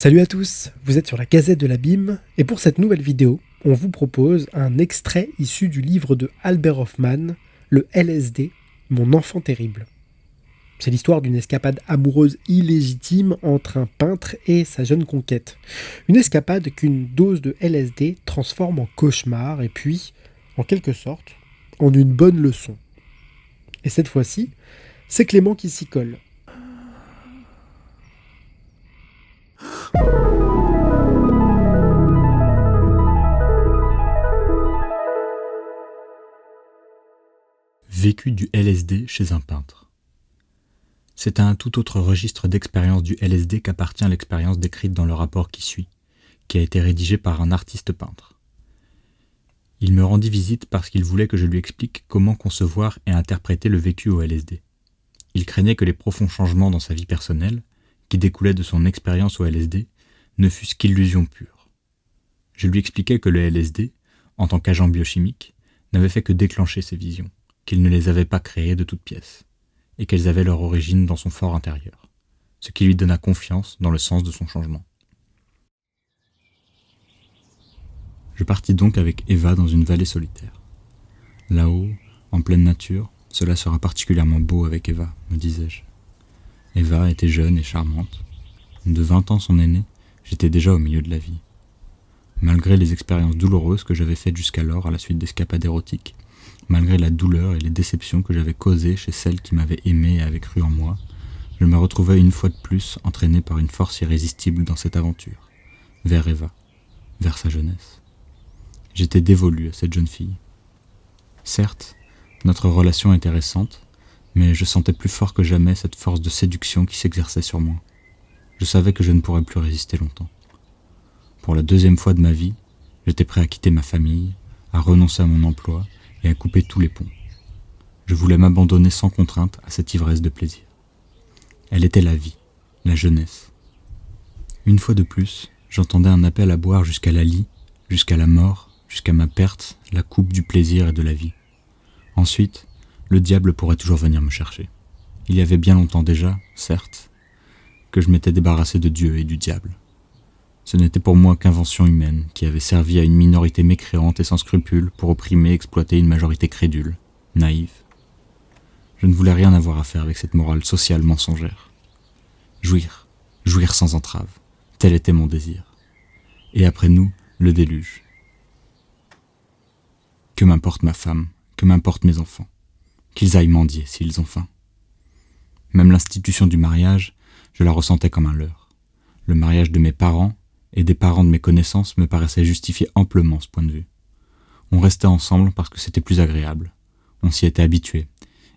Salut à tous, vous êtes sur la Gazette de l'Abîme et pour cette nouvelle vidéo, on vous propose un extrait issu du livre de Albert Hoffman, le LSD, Mon enfant terrible. C'est l'histoire d'une escapade amoureuse illégitime entre un peintre et sa jeune conquête. Une escapade qu'une dose de LSD transforme en cauchemar et puis, en quelque sorte, en une bonne leçon. Et cette fois-ci, c'est Clément qui s'y colle. Vécu du LSD chez un peintre. C'est à un tout autre registre d'expérience du LSD qu'appartient l'expérience décrite dans le rapport qui suit, qui a été rédigé par un artiste peintre. Il me rendit visite parce qu'il voulait que je lui explique comment concevoir et interpréter le vécu au LSD. Il craignait que les profonds changements dans sa vie personnelle, qui découlaient de son expérience au LSD, ne fussent qu'illusions pures. Je lui expliquai que le LSD, en tant qu'agent biochimique, n'avait fait que déclencher ces visions, qu'il ne les avait pas créées de toutes pièces, et qu'elles avaient leur origine dans son fort intérieur, ce qui lui donna confiance dans le sens de son changement. Je partis donc avec Eva dans une vallée solitaire. Là-haut, en pleine nature, cela sera particulièrement beau avec Eva, me disais-je. Eva était jeune et charmante. De 20 ans son aînée, j'étais déjà au milieu de la vie. Malgré les expériences douloureuses que j'avais faites jusqu'alors à la suite d'escapades érotiques, malgré la douleur et les déceptions que j'avais causées chez celle qui m'avait aimé et avait cru en moi, je me retrouvais une fois de plus entraîné par une force irrésistible dans cette aventure, vers Eva, vers sa jeunesse. J'étais dévolu à cette jeune fille. Certes, notre relation était récente, mais je sentais plus fort que jamais cette force de séduction qui s'exerçait sur moi. Je savais que je ne pourrais plus résister longtemps. Pour la deuxième fois de ma vie, j'étais prêt à quitter ma famille, à renoncer à mon emploi et à couper tous les ponts. Je voulais m'abandonner sans contrainte à cette ivresse de plaisir. Elle était la vie, la jeunesse. Une fois de plus, j'entendais un appel à boire jusqu'à la lie, jusqu'à la mort, jusqu'à ma perte, la coupe du plaisir et de la vie. Ensuite, le diable pourrait toujours venir me chercher. Il y avait bien longtemps déjà, certes, que je m'étais débarrassé de Dieu et du diable. Ce n'était pour moi qu'invention humaine qui avait servi à une minorité mécréante et sans scrupules pour opprimer et exploiter une majorité crédule, naïve. Je ne voulais rien avoir à faire avec cette morale sociale mensongère. Jouir sans entrave, tel était mon désir. Et après nous, le déluge. Que m'importe ma femme, que m'importent mes enfants, qu'ils aillent mendier s'ils ont faim. Même l'institution du mariage, je la ressentais comme un leurre. Le mariage de mes parents et des parents de mes connaissances me paraissait justifier amplement ce point de vue. On restait ensemble parce que c'était plus agréable. On s'y était habitué.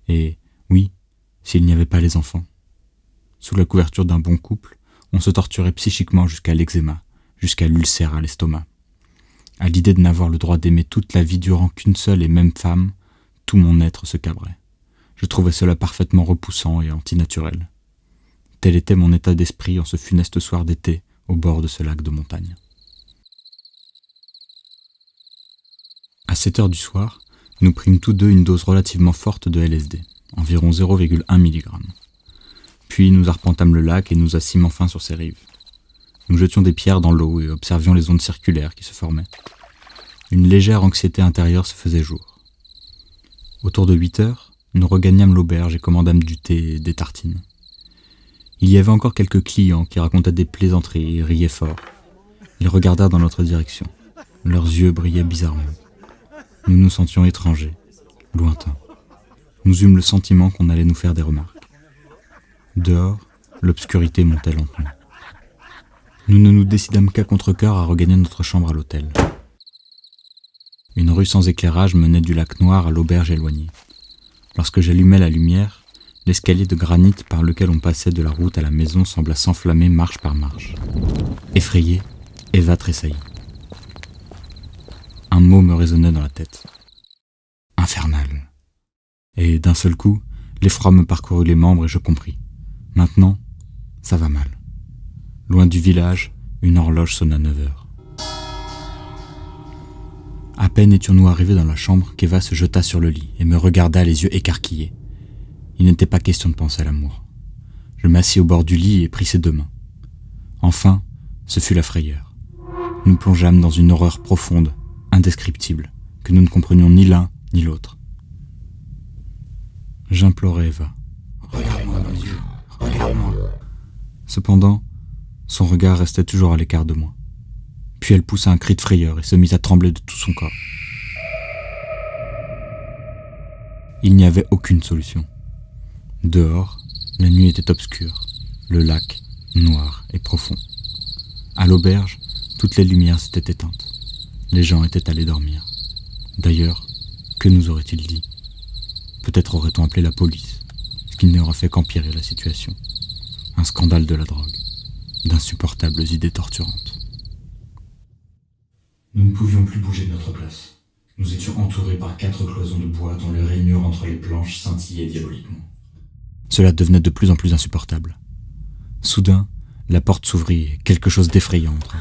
Et, oui, s'il n'y avait pas les enfants. Sous la couverture d'un bon couple, on se torturait psychiquement jusqu'à l'eczéma, jusqu'à l'ulcère à l'estomac. À l'idée de n'avoir le droit d'aimer toute la vie durant qu'une seule et même femme, tout mon être se cabrait. Je trouvais cela parfaitement repoussant et antinaturel. Tel était mon état d'esprit en ce funeste soir d'été, au bord de ce lac de montagne. À 7 heures du soir, nous prîmes tous deux une dose relativement forte de LSD, environ 0,1 mg. Puis nous arpentâmes le lac et nous assîmes enfin sur ses rives. Nous jetions des pierres dans l'eau et observions les ondes circulaires qui se formaient. Une légère anxiété intérieure se faisait jour. Autour de 8 heures, nous regagnâmes l'auberge et commandâmes du thé et des tartines. Il y avait encore quelques clients qui racontaient des plaisanteries et riaient fort. Ils regardèrent dans notre direction. Leurs yeux brillaient bizarrement. Nous nous sentions étrangers, lointains. Nous eûmes le sentiment qu'on allait nous faire des remarques. Dehors, l'obscurité montait lentement. Nous ne nous décidâmes qu'à contre-cœur à regagner notre chambre à l'hôtel. Une rue sans éclairage menait du lac Noir à l'auberge éloignée. Lorsque j'allumai la lumière, l'escalier de granit par lequel on passait de la route à la maison sembla s'enflammer marche par marche. Effrayée, Eva tressaillit. Un mot me résonnait dans la tête. Infernal. Et d'un seul coup, l'effroi me parcourut les membres et je compris. Maintenant, ça va mal. Loin du village, une horloge sonna 9 heures. À peine étions-nous arrivés dans la chambre qu'Eva se jeta sur le lit et me regarda les yeux écarquillés. Il n'était pas question de penser à l'amour. Je m'assis au bord du lit et pris ses 2 mains. Enfin, ce fut la frayeur. Nous plongeâmes dans une horreur profonde, indescriptible, que nous ne comprenions ni l'un ni l'autre. J'implorais Eva. « Regarde-moi dans les yeux, regarde-moi !» Cependant, son regard restait toujours à l'écart de moi. Puis elle poussa un cri de frayeur et se mit à trembler de tout son corps. Il n'y avait aucune solution. Dehors, la nuit était obscure, le lac noir et profond. À l'auberge, toutes les lumières s'étaient éteintes. Les gens étaient allés dormir. D'ailleurs, que nous aurait-il dit ? Peut-être aurait-on appelé la police, ce qui n'aurait fait qu'empirer la situation. Un scandale de la drogue, d'insupportables idées torturantes. Nous ne pouvions plus bouger de notre place. Nous étions entourés par 4 cloisons de bois dont les rainures entre les planches scintillaient diaboliquement. Cela devenait de plus en plus insupportable. Soudain, la porte s'ouvrit et quelque chose d'effrayant entra.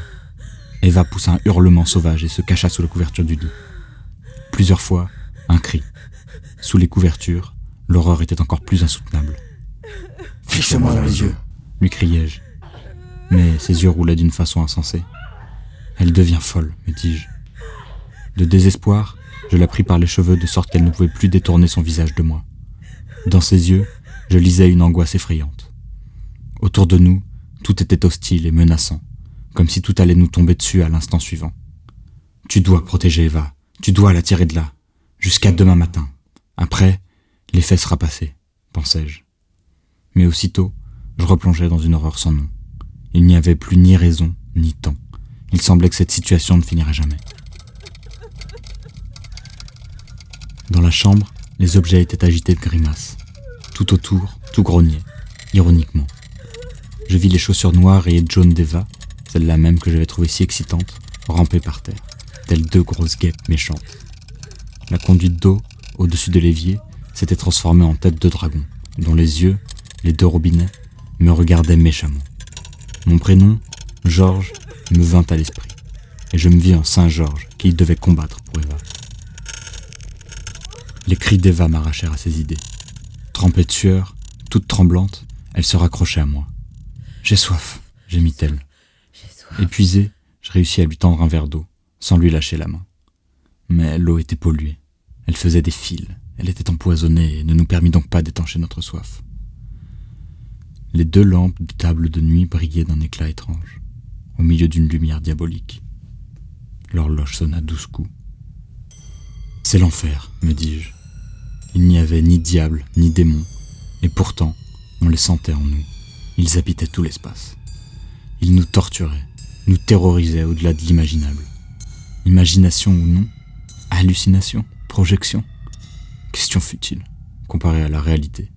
Eva poussa un hurlement sauvage et se cacha sous la couverture du lit. Plusieurs fois, un cri. Sous les couvertures, l'horreur était encore plus insoutenable. « Fixe-moi dans les yeux !» lui criai-je. Mais ses yeux roulaient d'une façon insensée. « Elle devient folle, me dis-je. » De désespoir, je la pris par les cheveux de sorte qu'elle ne pouvait plus détourner son visage de moi. Dans ses yeux, je lisais une angoisse effrayante. Autour de nous, tout était hostile et menaçant, comme si tout allait nous tomber dessus à l'instant suivant. « Tu dois protéger Eva, tu dois la tirer de là, jusqu'à demain matin. Après, l'effet sera passé, pensais-je. Mais aussitôt, je replongeais dans une horreur sans nom. Il n'y avait plus ni raison, ni temps. Il semblait que cette situation ne finirait jamais. Dans la chambre, les objets étaient agités de grimaces. Tout autour, tout grognait, ironiquement. Je vis les chaussures noires et jaunes d'Eva, celles-là même que j'avais trouvées si excitantes, ramper par terre, telles 2 grosses guêpes méchantes. La conduite d'eau, au-dessus de l'évier, s'était transformée en tête de dragon, dont les yeux, les 2 robinets, me regardaient méchamment. Mon prénom, Georges, me vint à l'esprit, et je me vis en Saint-Georges qui devait combattre pour Eva. Les cris d'Eva m'arrachèrent à ses idées. Trempée de sueur, toute tremblante, elle se raccrochait à moi. « J'ai soif !» gémit-elle. Épuisée, je réussis à lui tendre un verre d'eau, sans lui lâcher la main. Mais l'eau était polluée. Elle faisait des fils, elle était empoisonnée et ne nous permit donc pas d'étancher notre soif. Les 2 lampes de table de nuit brillaient d'un éclat étrange, au milieu d'une lumière diabolique. L'horloge sonna 12 coups. « C'est l'enfer, me dis-je. Il n'y avait ni diable, ni démon, et pourtant, on les sentait en nous. Ils habitaient tout l'espace. Ils nous torturaient, nous terrorisaient au-delà de l'imaginable. Imagination ou non, hallucination, projection, question futile, comparée à la réalité,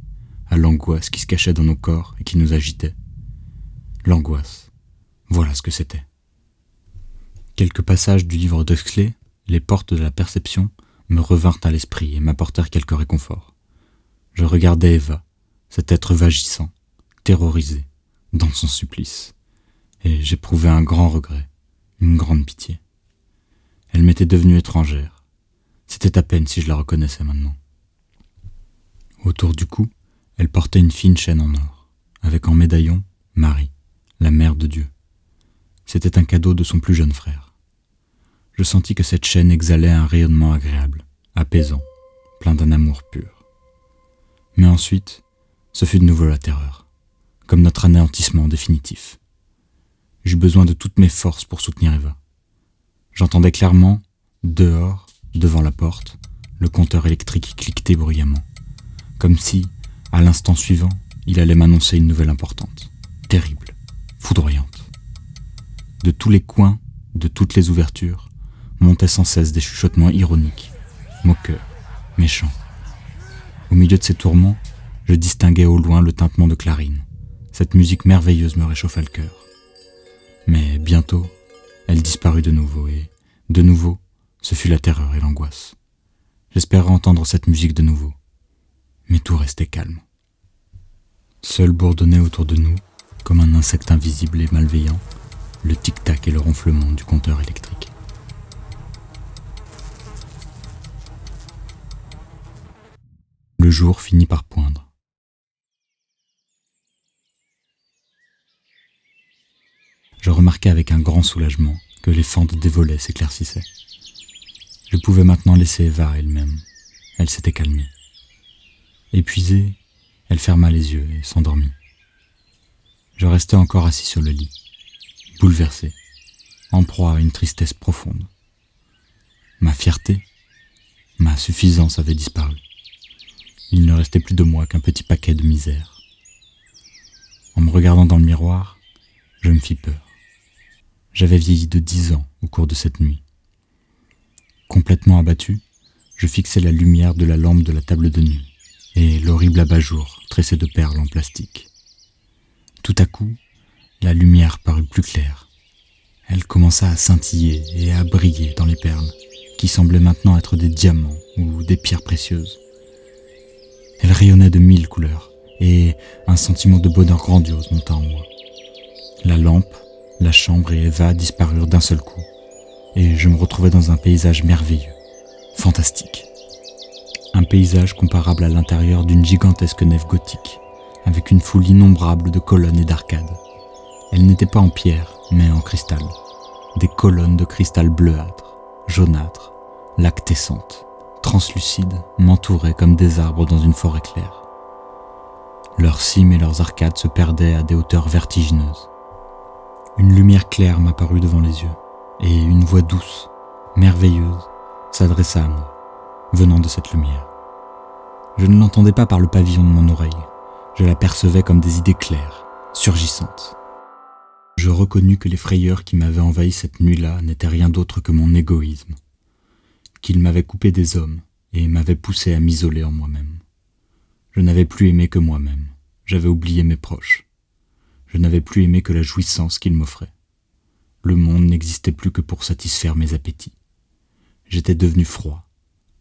à l'angoisse qui se cachait dans nos corps et qui nous agitait. L'angoisse, voilà ce que c'était. Quelques passages du livre d'Huxley, Les portes de la perception, me revinrent à l'esprit et m'apportèrent quelque réconfort. Je regardais Eva, cet être vagissant, terrorisé, dans son supplice, et j'éprouvais un grand regret, une grande pitié. Elle m'était devenue étrangère. C'était à peine si je la reconnaissais maintenant. Autour du cou, elle portait une fine chaîne en or, avec en médaillon Marie, la mère de Dieu. C'était un cadeau de son plus jeune frère. Je sentis que cette chaîne exhalait un rayonnement agréable, apaisant, plein d'un amour pur. Mais ensuite, ce fut de nouveau la terreur, comme notre anéantissement définitif. J'eus besoin de toutes mes forces pour soutenir Eva. J'entendais clairement, dehors, devant la porte, le compteur électrique cliquetait bruyamment, comme si, à l'instant suivant, il allait m'annoncer une nouvelle importante, terrible, foudroyante. De tous les coins, de toutes les ouvertures, montaient sans cesse des chuchotements ironiques, moqueurs, méchants. Au milieu de ces tourments, je distinguais au loin le tintement de clarines. Cette musique merveilleuse me réchauffait le cœur. Mais bientôt, elle disparut de nouveau et, de nouveau, ce fut la terreur et l'angoisse. J'espérais entendre cette musique de nouveau, mais tout restait calme. Seul bourdonnait autour de nous, comme un insecte invisible et malveillant, le tic-tac et le ronflement du compteur électrique. Le jour finit par poindre. Je remarquai avec un grand soulagement que les fentes des volets s'éclaircissaient. Je pouvais maintenant laisser Eva elle-même. Elle s'était calmée. Épuisée, elle ferma les yeux et s'endormit. Je restais encore assis sur le lit, bouleversé, en proie à une tristesse profonde. Ma fierté, ma suffisance avait disparu. Il ne restait plus de moi qu'un petit paquet de misère. En me regardant dans le miroir, je me fis peur. J'avais vieilli de 10 ans au cours de cette nuit. Complètement abattu, je fixai la lumière de la lampe de la table de nuit et l'horrible abat-jour tressé de perles en plastique. Tout à coup, la lumière parut plus claire. Elle commença à scintiller et à briller dans les perles, qui semblaient maintenant être des diamants ou des pierres précieuses. Elle rayonnait de 1000 couleurs, et un sentiment de bonheur grandiose monta en moi. La lampe, la chambre et Eva disparurent d'un seul coup, et je me retrouvai dans un paysage merveilleux, fantastique. Un paysage comparable à l'intérieur d'une gigantesque nef gothique, avec une foule innombrable de colonnes et d'arcades. Elles n'étaient pas en pierre, mais en cristal. Des colonnes de cristal bleuâtre, jaunâtre, lactescentes, translucides, m'entouraient comme des arbres dans une forêt claire. Leurs cimes et leurs arcades se perdaient à des hauteurs vertigineuses. Une lumière claire m'apparut devant les yeux, et une voix douce, merveilleuse, s'adressa à moi, venant de cette lumière. Je ne l'entendais pas par le pavillon de mon oreille, je la percevais comme des idées claires, surgissantes. Je reconnus que les frayeurs qui m'avaient envahi cette nuit-là n'étaient rien d'autre que mon égoïsme, qu'il m'avait coupé des hommes et m'avait poussé à m'isoler en moi-même. Je n'avais plus aimé que moi-même, j'avais oublié mes proches. Je n'avais plus aimé que la jouissance qu'ils m'offraient. Le monde n'existait plus que pour satisfaire mes appétits. J'étais devenu froid,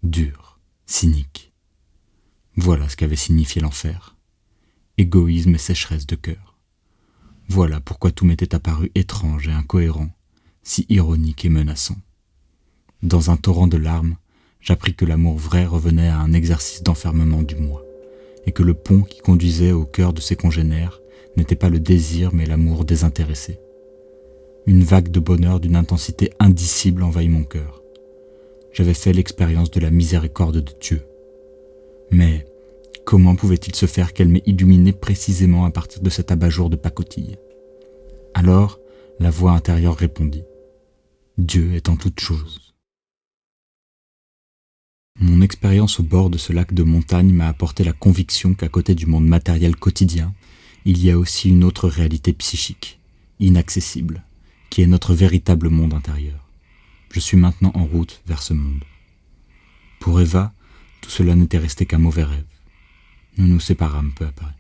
dur, cynique. Voilà ce qu'avait signifié l'enfer. Égoïsme et sécheresse de cœur. Voilà pourquoi tout m'était apparu étrange et incohérent, si ironique et menaçant. Dans un torrent de larmes, j'appris que l'amour vrai revenait à un exercice d'enfermement du moi, et que le pont qui conduisait au cœur de ses congénères n'était pas le désir mais l'amour désintéressé. Une vague de bonheur d'une intensité indicible envahit mon cœur. J'avais fait l'expérience de la miséricorde de Dieu. Mais comment pouvait-il se faire qu'elle m'ait illuminé précisément à partir de cet abat-jour de pacotille? Alors, la voix intérieure répondit. Dieu est en toutes choses. Mon expérience au bord de ce lac de montagne m'a apporté la conviction qu'à côté du monde matériel quotidien, il y a aussi une autre réalité psychique, inaccessible, qui est notre véritable monde intérieur. Je suis maintenant en route vers ce monde. Pour Eva, tout cela n'était resté qu'un mauvais rêve. Nous nous séparâmes peu après.